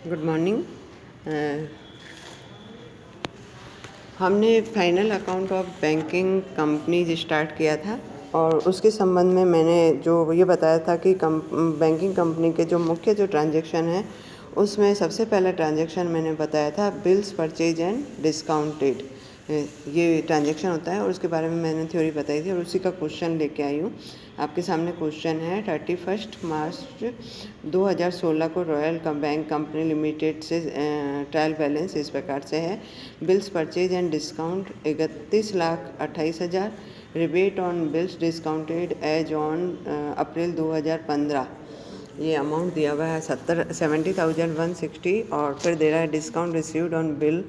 Good morning. हमने final account of banking companies start किया था और उसके संबंध में मैंने जो ये बताया था कि बैंकिंग कंपनी के जो मुख्य जो ट्रांजैक्शन है उसमें सबसे पहला ट्रांजैक्शन मैंने बताया था बिल्स परचेज एंड डिस्काउंटेड, ये ट्रांजैक्शन होता है और उसके बारे में मैंने थ्योरी बताई थी और उसी का क्वेश्चन लेके आई हूँ। आपके सामने क्वेश्चन है 31 मार्च 2016 को रॉयल बैंक कंपनी लिमिटेड से ट्रायल बैलेंस इस प्रकार से है। Bills purchase and discount 31,28,000, rebate on bills discounted as on April 2015, ये अमाउंट दिया हुआ है 70,160 और फिर दे रहा है discount received on bill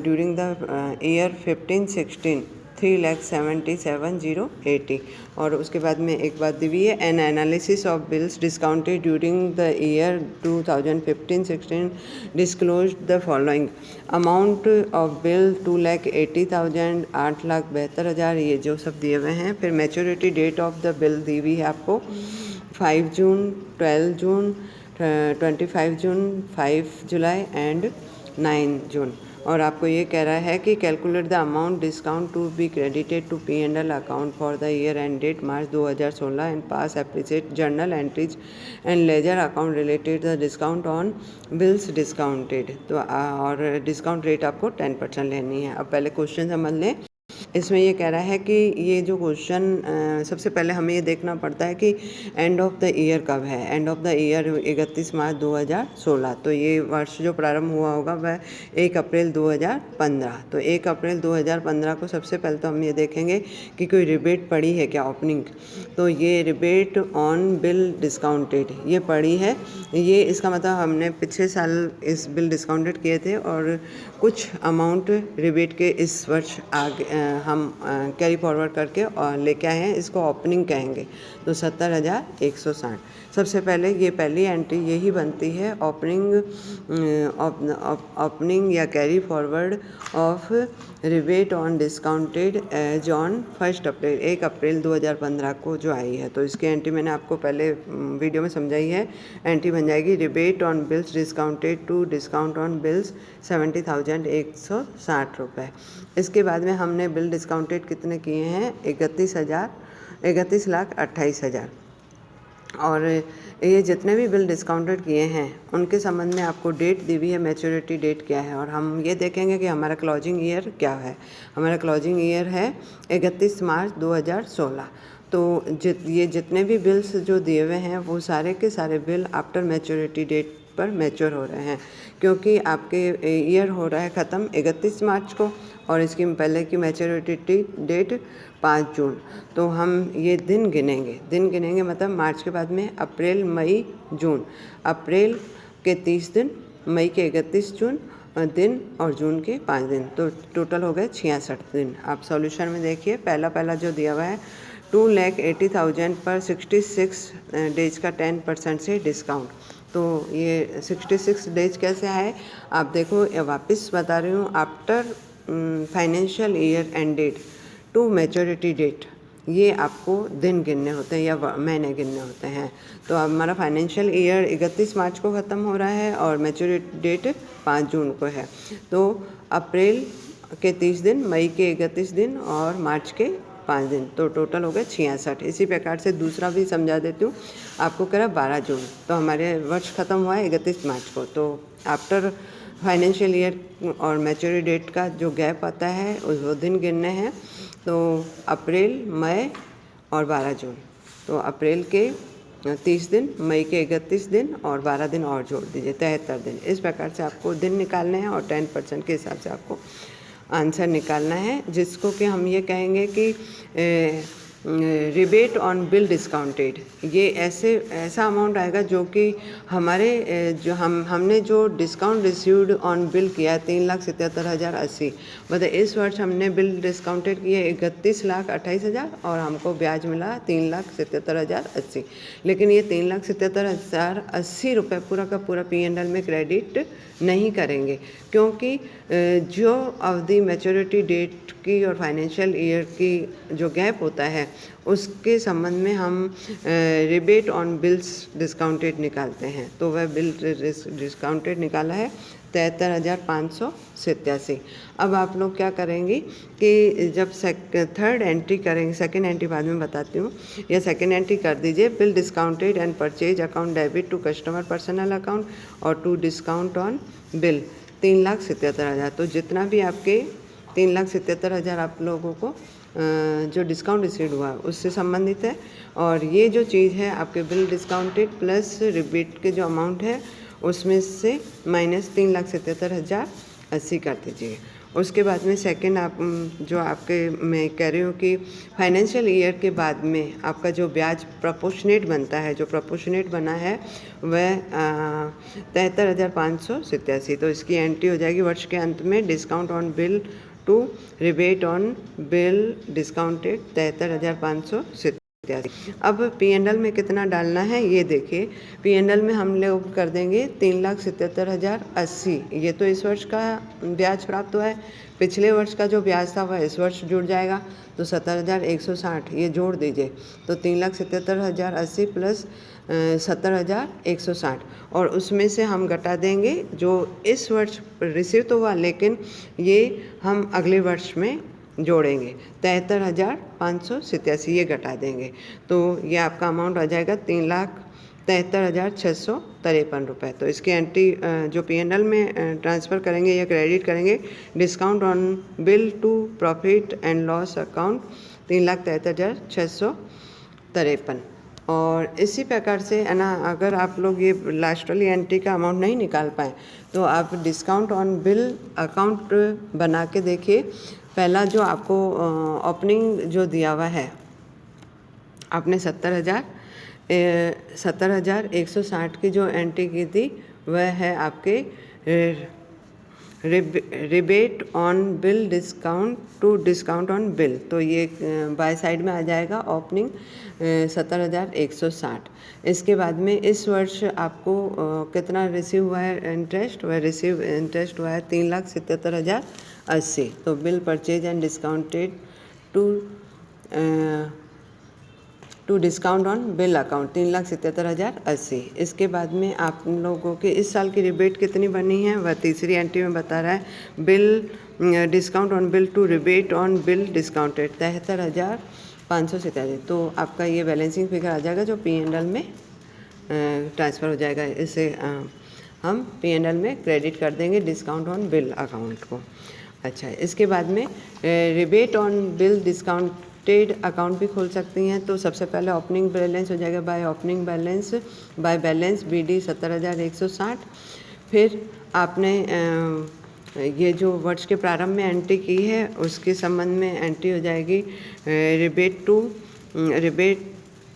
during the year 15-16 3,77,080 और उसके बाद में एक बात दी हुई है an analysis of bills discounted during the year 2015-16 disclose the following amount of bill 2,80,000, 8,72,000, ये जो सब दिए हुए हैं। फिर maturity date of the bill दी हुई है आपको 5 जून, 12 जून, 25 जून, 5 जुलाई एंड 9 जून। और आपको ये कह रहा है कि calculate the amount discount to be credited to P&L account for the year end date March 2016 and pass appreciate journal entries and ledger account related the discount on bills discounted. तो और discount rate आपको 10% लेनी है। अब पहले question समझ लें। इसमें ये कह रहा है कि ये जो क्वेश्चन सबसे पहले हमें ये देखना पड़ता है कि एंड ऑफ द ईयर कब है। End of the year 31 March 2016, तो ये वर्ष जो प्रारंभ हुआ होगा वह 1 अप्रैल 2015। तो 1 अप्रैल 2015 को सबसे पहले तो हम ये देखेंगे कि कोई रिबेट पड़ी है क्या, ओपनिंग। तो ये रिबेट ऑन बिल डिस्काउंटेड ये पड़ी है। ये इसका मतलब हमने पिछले साल इस बिल डिस्काउंटेड किए थे और कुछ अमाउंट रिबेट के इस वर्ष आगे हम कैरी फॉरवर्ड करके और लेके आए हैं, इसको ओपनिंग कहेंगे। तो 70,160 सबसे पहले ये पहली एंट्री यही बनती है, ओपनिंग या carry forward of rebate on discounted as on 1 April 1 April 2015 को जो आई है। तो इसकी एंट्री मैंने आपको पहले वीडियो में समझाई है। एंट्री बन जाएगी rebate on bills discounted to discount on bills 70,160 रुपये। इसके बाद में हमने बिल डिस्काउंटेड कितने किए हैं, 31,28,000। और ये जितने भी बिल डिस्काउंटेड किए हैं उनके संबंध में आपको डेट दी हुई है, मैच्योरिटी डेट क्या है। और हम ये देखेंगे कि हमारा क्लोजिंग ईयर क्या है। हमारा क्लोजिंग ईयर है 31 मार्च 2016। तो ये जितने भी बिल्स जो दिए हुए हैं वो सारे के सारे बिल आफ्टर मैच्योरिटी डेट पर मैच्योर हो रहे हैं, क्योंकि आपके ईयर हो रहा है ख़त्म 31 मार्च को और इसकी पहले की मैच्योरिटी डेट 5 जून। तो हम ये दिन गिनेंगे मतलब मार्च के बाद में अप्रैल, मई, जून। अप्रैल के 30 दिन, मई के 31 जून दिन और जून के 5 दिन, तो टोटल हो गए 66 दिन। आप सॉल्यूशन में देखिए, पहला जो दिया हुआ है 2,80,000 पर 66 डेज का 10% से डिस्काउंट। तो ये 66 डेज कैसे आए आप देखो, वापस बता रही हूँ। After financial year ended to maturity date, ये आपको दिन गिनने होते हैं या महीने गिनने होते हैं। तो अब हमारा फाइनेंशियल ईयर 31 मार्च को ख़त्म हो रहा है और मैच्योरिटी डेट 5 जून को है। तो अप्रैल के 30 दिन, मई के 31 दिन और मार्च के 5 दिन, तो टोटल हो गए 66। इसी प्रकार से दूसरा भी समझा देती हूँ आपको। करा 12 जून, तो हमारे वर्ष ख़त्म हुआ है 31 मार्च को। तो आफ्टर फाइनेंशियल ईयर और मैच्योरिटी डेट का जो गैप आता है उस वो दिन गिनने हैं। तो अप्रैल, मई और 12 जून, तो अप्रैल के 30 दिन, मई के 31 दिन और 12 दिन और जोड़ दीजिए, 73 दिन। इस प्रकार से आपको दिन निकालने हैं और 10% के हिसाब से आपको आंसर निकालना है, जिसको कि हम ये कहेंगे कि रिबेट ऑन बिल डिस्काउंटेड। ये ऐसा अमाउंट आएगा जो कि हमारे जो हमने जो डिस्काउंट रिसीव्ड ऑन बिल किया 3,77,080, मतलब इस वर्ष हमने बिल डिस्काउंटेड किए 31,28,000 और हमको ब्याज मिला 3,77,080। लेकिन ये 3,77,080 रुपये पूरा का पूरा P&L में क्रेडिट नहीं करेंगे, क्योंकि जो अवधि मैच्योरिटी डेट की और फाइनेंशियल ईयर की जो गैप होता है उसके संबंध में हम रिबेट ऑन बिल्स डिस्काउंटेड निकालते हैं। तो वह बिल डिस्काउंटेड निकाला है 73,587। अब आप लोग क्या करेंगे कि जब थर्ड एंट्री करेंगे, सेकंड एंट्री बाद में बताती हूँ, या सेकंड एंट्री कर दीजिए, bill discounted and purchase account debit to customer personal account और टू डिस्काउंट ऑन बिल 3,77,000। तो जितना भी आपके 3,77,000 आप लोगों को जो डिस्काउंट रिसीव हुआ उससे संबंधित है। और ये जो चीज़ है आपके बिल डिस्काउंटेड प्लस रिबेट के जो अमाउंट है उसमें से माइनस 3,77,080 कर दीजिए। उसके बाद में सेकंड आप जो आपके मैं कह रही हूँ कि फाइनेंशियल ईयर के बाद में आपका जो ब्याज प्रोपोर्शनेट बनता है, जो प्रोपोर्शनेट बना है वह 73,587। तो इसकी एंट्री हो जाएगी वर्ष के अंत में discount on bill to rebate on bill discounted 73,587। अब P&L में कितना डालना है ये देखिए। P&L में हम लोग कर देंगे 3,77,080। ये तो इस वर्ष का ब्याज प्राप्त हुआ है। पिछले वर्ष का जो ब्याज था वह इस वर्ष जुड़ जाएगा, तो 70,160 ये जोड़ दीजिए। तो 3,77,080 प्लस 70,160 और उसमें से हम घटा देंगे जो इस वर्ष रिसीव तो हुआ, लेकिन ये हम अगले वर्ष में जोड़ेंगे 73,587 ये घटा देंगे। तो ये आपका अमाउंट आ जाएगा 3,73,653 रुपये। तो इसकी एंट्री जो P&L में ट्रांसफ़र करेंगे या क्रेडिट करेंगे, discount on bill to profit and loss account 3,73,653। और इसी प्रकार से है ना, अगर आप लोग ये लास्ट वाली एंट्री का अमाउंट नहीं निकाल पाए तो आप डिस्काउंट ऑन बिल अकाउंट बना के देखिए। पहला जो आपको ओपनिंग जो दिया हुआ है, आपने 70,160 की जो एंट्री की थी वह है आपके rebate on bill discount to discount on bill. तो ये बाय साइड में आ जाएगा ओपनिंग 70,160। इसके बाद में इस वर्ष आपको कितना रिसीव हुआ है इंटरेस्ट, वह रिसीव इंटरेस्ट हुआ है 3,77,080। तो bill purchase and discounted to discount on bill account 3,77,080। इसके बाद में आप लोगों के इस साल की रिबेट कितनी बनी है वह तीसरी एंट्री में बता रहा है। Bill discount on bill to rebate on bill discounted 73,587। तो आपका ये बैलेंसिंग फिगर आ जाएगा जो P&L में ट्रांसफ़र हो जाएगा। इसे हम P&L में क्रेडिट कर देंगे डिस्काउंट ऑन बिल अकाउंट को। अच्छा, इसके बाद में rebate on bill discounted account भी खोल सकती हैं। तो सबसे पहले ओपनिंग बैलेंस हो जाएगा by opening balance by balance BD 70,160। फिर आपने ये जो वर्ष के प्रारंभ में एंट्री की है उसके संबंध में एंट्री हो जाएगी rebate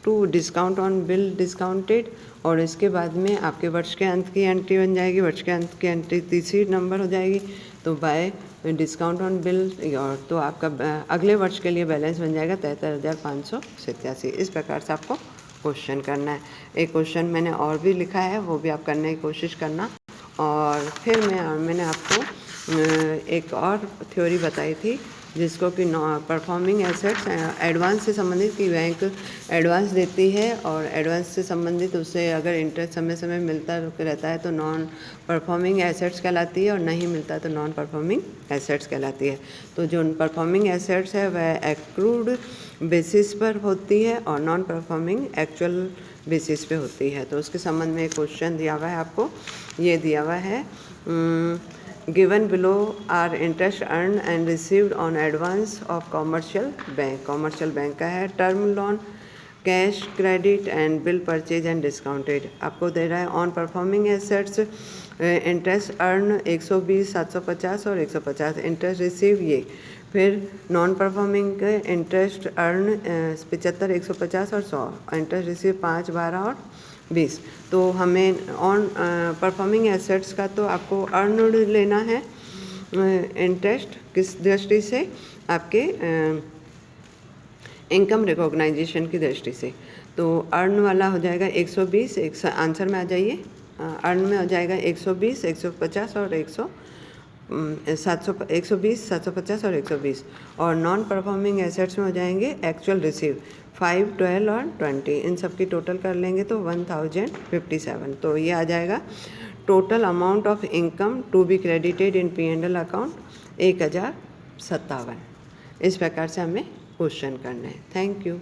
to discount on bill discounted. और इसके बाद में आपके वर्ष के अंत की एंट्री बन जाएगी। वर्ष के अंत की एंट्री तीसरी नंबर हो जाएगी, तो बाय डिस्काउंट ऑन बिल। और तो आपका अगले वर्ष के लिए बैलेंस बन जाएगा 73,587। इस प्रकार से आपको क्वेश्चन करना है। एक क्वेश्चन मैंने और भी लिखा है, वो भी आप करने की कोशिश करना। और फिर मैंने आपको एक और थ्योरी बताई थी जिसको कि परफॉर्मिंग एसेट्स एडवांस से संबंधित, कि बैंक एडवांस देती है और एडवांस से संबंधित उससे अगर इंटरेस्ट समय समय मिलता रहता है तो नॉन परफॉर्मिंग एसेट्स कहलाती है, और नहीं मिलता है तो नॉन परफॉर्मिंग एसेट्स कहलाती है। तो जो परफॉर्मिंग एसेट्स है वह एक्रूड बेसिस पर होती है और नॉन परफॉर्मिंग एक्चुअल बेसिस पे होती है। तो उसके संबंध में एक क्वेश्चन दिया हुआ है आपको, ये दिया हुआ है given below are interest earn and received on advance of commercial bank. Commercial bank का है term loan, cash credit and bill purchase and discounted. आपको दे रहा है on performing assets interest earn 120, 750 और 150 इंटरेस्ट रिसीव ये। फिर नॉन परफॉर्मिंग के इंटरेस्ट अर्न 75, 150 और 100, इंटरेस्ट रिसीव 5, 12 और 20। तो हमें ऑन परफॉर्मिंग एसेट्स का तो आपको अर्न लेना है इंटरेस्ट किस दृष्टि से, आपके इनकम रिकॉग्नाइजेशन की दृष्टि से। तो अर्न वाला हो जाएगा 120, आंसर में आ जाइए, अर्न में हो जाएगा 120, 150 और 100 120, 750 और 120, और नॉन परफॉर्मिंग एसेट्स में हो जाएंगे एक्चुअल रिसीव 5, 12 और 20, इन सब की टोटल कर लेंगे तो 1057। तो ये आ जाएगा total amount of income to be credited in P&L account 1057। इस प्रकार से हमें क्वेश्चन करना है। Thank you.